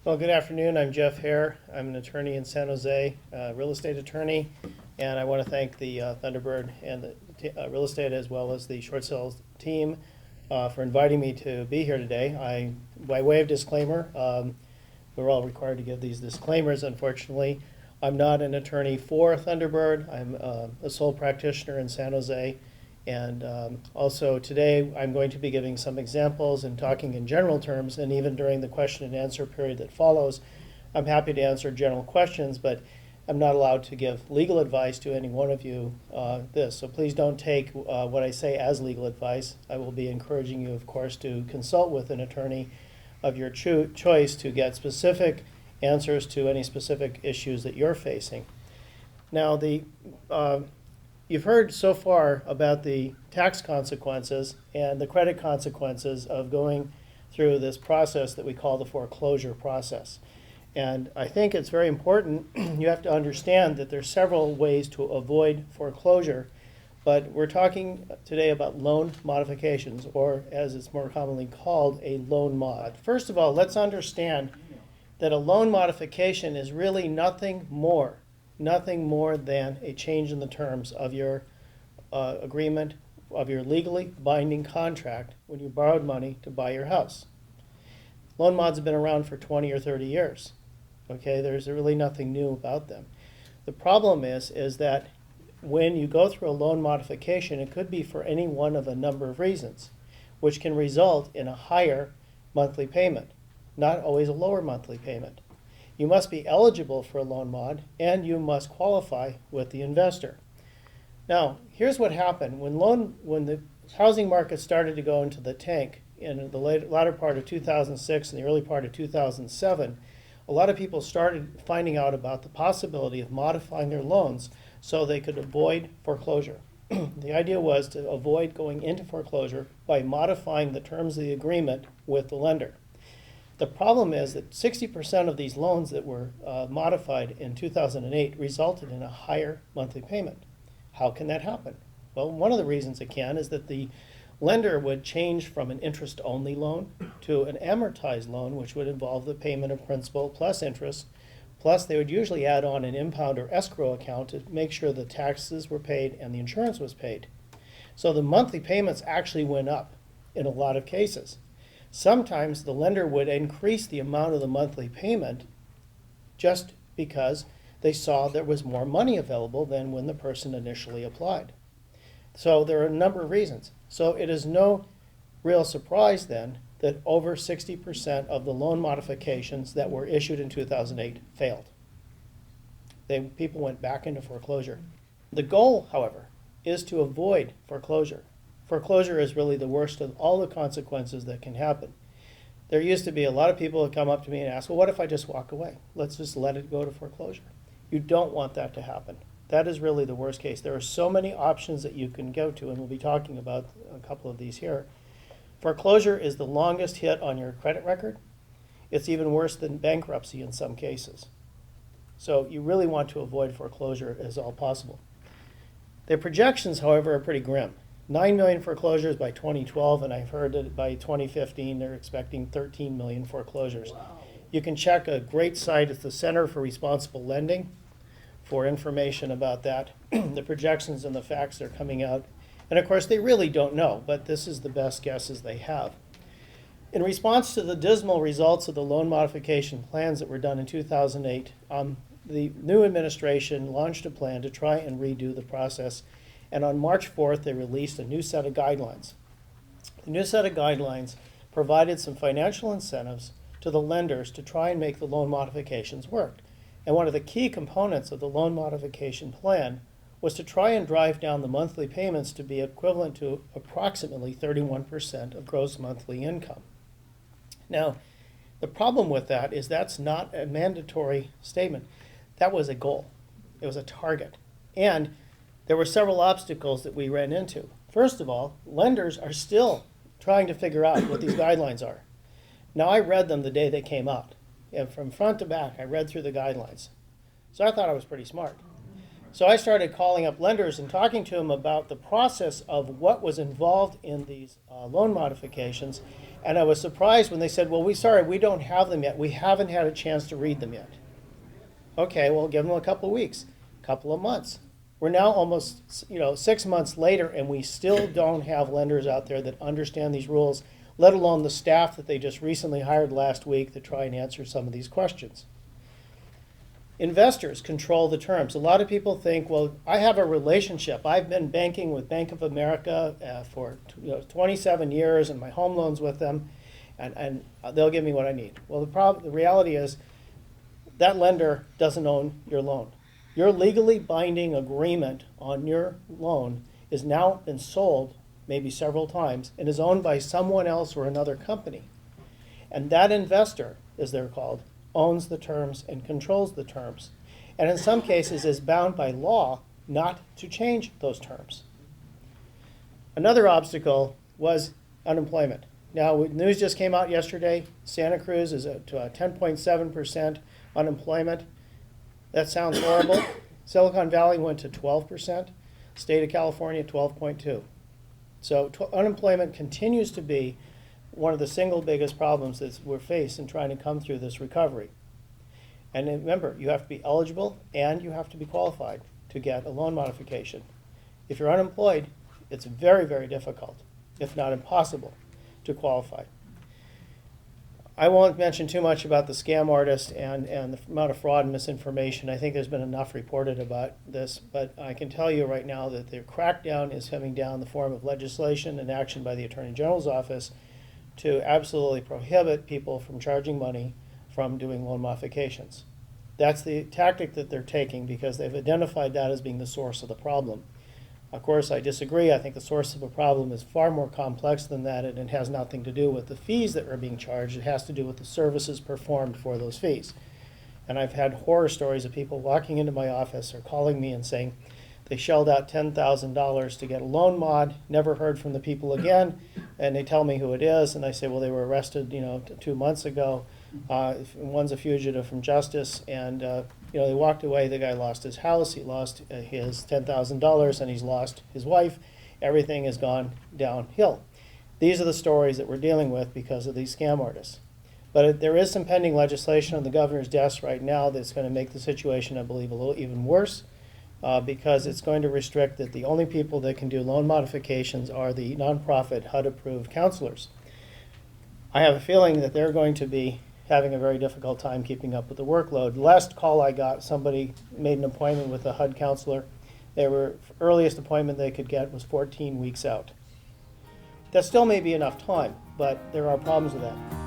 Well, good afternoon. I'm Jeff Hare. I'm an attorney in San Jose, real estate attorney, and I want to thank the Thunderbird and the real estate as well as the short sales team for inviting me to be here today. By way of disclaimer, we're all required to give these disclaimers, unfortunately. I'm not an attorney for Thunderbird. I'm a sole practitioner in San Jose. And also today, I'm going to be giving some examples and talking in general terms, and even during the question and answer period that follows, I'm happy to answer general questions, but I'm not allowed to give legal advice to any one of you So please don't take what I say as legal advice. I will be encouraging you, of course, to consult with an attorney of your choice to get specific answers to any specific issues that you're facing. Now, you've heard so far about the tax consequences and the credit consequences of going through this process that we call the foreclosure process. And I think it's very important you have to understand that there's several ways to avoid foreclosure, but we're talking today about loan modifications, or as it's more commonly called, a loan mod. First of all, let's understand that a loan modification is really nothing more than a change in the terms of your agreement, of your legally binding contract when you borrowed money to buy your house. Loan mods have been around for 20 or 30 years. Okay, there's really nothing new about them. The problem is that when you go through a loan modification, it could be for any one of a number of reasons, which can result in a higher monthly payment, not always a lower monthly payment. You must be eligible for a loan mod, and you must qualify with the investor. Now, here's what happened. When the housing market started to go into the tank in the latter part of 2006 and the early part of 2007, a lot of people started finding out about the possibility of modifying their loans so they could avoid foreclosure. The idea was to avoid going into foreclosure by modifying the terms of the agreement with the lender. The problem is that 60% of these loans that were modified in 2008 resulted in a higher monthly payment. How can that happen? Well, one of the reasons it can is that the lender would change from an interest-only loan to an amortized loan, which would involve the payment of principal plus interest, plus they would usually add on an impound or escrow account to make sure the taxes were paid and the insurance was paid. So the monthly payments actually went up in a lot of cases. Sometimes the lender would increase the amount of the monthly payment just because they saw there was more money available than when the person initially applied. So there are a number of reasons. So it is no real surprise then that over 60% of the loan modifications that were issued in 2008 failed. People went back into foreclosure. The goal, however, is to avoid foreclosure. Foreclosure is really the worst of all the consequences that can happen. There used to be a lot of people who come up to me and ask, well, what if I just walk away? Let's just let it go to foreclosure. You don't want that to happen. That is really the worst case. There are so many options that you can go to, and we'll be talking about a couple of these here. Foreclosure is the longest hit on your credit record. It's even worse than bankruptcy in some cases. So you really want to avoid foreclosure as all possible. The projections, however, are pretty grim. 9 million foreclosures by 2012, and I've heard that by 2015 they're expecting 13 million foreclosures. Wow. You can check a great site at the Center for Responsible Lending for information about that. The projections and the facts are coming out. And of course, they really don't know, but this is the best guesses they have. In response to the dismal results of the loan modification plans that were done in 2008, the new administration launched a plan to try and redo the process. And on March 4th, they released a new set of guidelines. The new set of guidelines provided some financial incentives to the lenders to try and make the loan modifications work. And one of the key components of the loan modification plan was to try and drive down the monthly payments to be equivalent to approximately 31% of gross monthly income. Now, the problem with that is that's not a mandatory statement. That was a goal. It was a target. And there were several obstacles that we ran into. First of all, lenders are still trying to figure out what these guidelines are. Now, I read them the day they came out. And from front to back, I read through the guidelines. So I thought I was pretty smart. So I started calling up lenders and talking to them about the process of what was involved in these loan modifications. And I was surprised when they said, well, we don't have them yet. We haven't had a chance to read them yet. Okay, well, give them a couple of weeks, a couple of months. We're now almost 6 months later, and we still don't have lenders out there that understand these rules, let alone the staff that they just recently hired last week to try and answer some of these questions. Investors control the terms. A lot of people think, well, I have a relationship. I've been banking with Bank of America for 27 years, and my home loan's with them, and they'll give me what I need. Well, the reality is that lender doesn't own your loan. Your legally binding agreement on your loan is now been sold maybe several times and is owned by someone else or another company. And that investor, as they're called, owns the terms and controls the terms, and in some cases is bound by law not to change those terms. Another obstacle was unemployment. Now, news just came out yesterday. Santa Cruz is at 10.7% unemployment. That sounds horrible. Silicon Valley went to 12%. State of California, 12.2%. So unemployment continues to be one of the single biggest problems that we're faced in trying to come through this recovery. And remember, you have to be eligible and you have to be qualified to get a loan modification. If you're unemployed, it's very, very difficult, if not impossible, to qualify. I won't mention too much about the scam artist and the amount of fraud and misinformation. I think there's been enough reported about this, but I can tell you right now that the crackdown is coming down in the form of legislation and action by the Attorney General's office to absolutely prohibit people from charging money from doing loan modifications. That's the tactic that they're taking because they've identified that as being the source of the problem. Of course, I disagree. I think the source of a problem is far more complex than that, and it has nothing to do with the fees that are being charged. It has to do with the services performed for those fees. And I've had horror stories of people walking into my office or calling me and saying they shelled out $10,000 to get a loan mod, never heard from the people again, and they tell me who it is, and I say, well, they were arrested 2 months ago. One's a fugitive from justice, and they walked away. The guy lost his house, he lost his $10,000, and he's lost his wife. Everything has gone downhill. These are the stories that we're dealing with because of these scam artists. But there is some pending legislation on the governor's desk right now that's going to make the situation, I believe, a little even worse because it's going to restrict that the only people that can do loan modifications are the nonprofit HUD-approved counselors. I have a feeling that they're going to be having a very difficult time keeping up with the workload. The last call I got, somebody made an appointment with a HUD counselor. Earliest appointment they could get was 14 weeks out. That still may be enough time, but there are problems with that.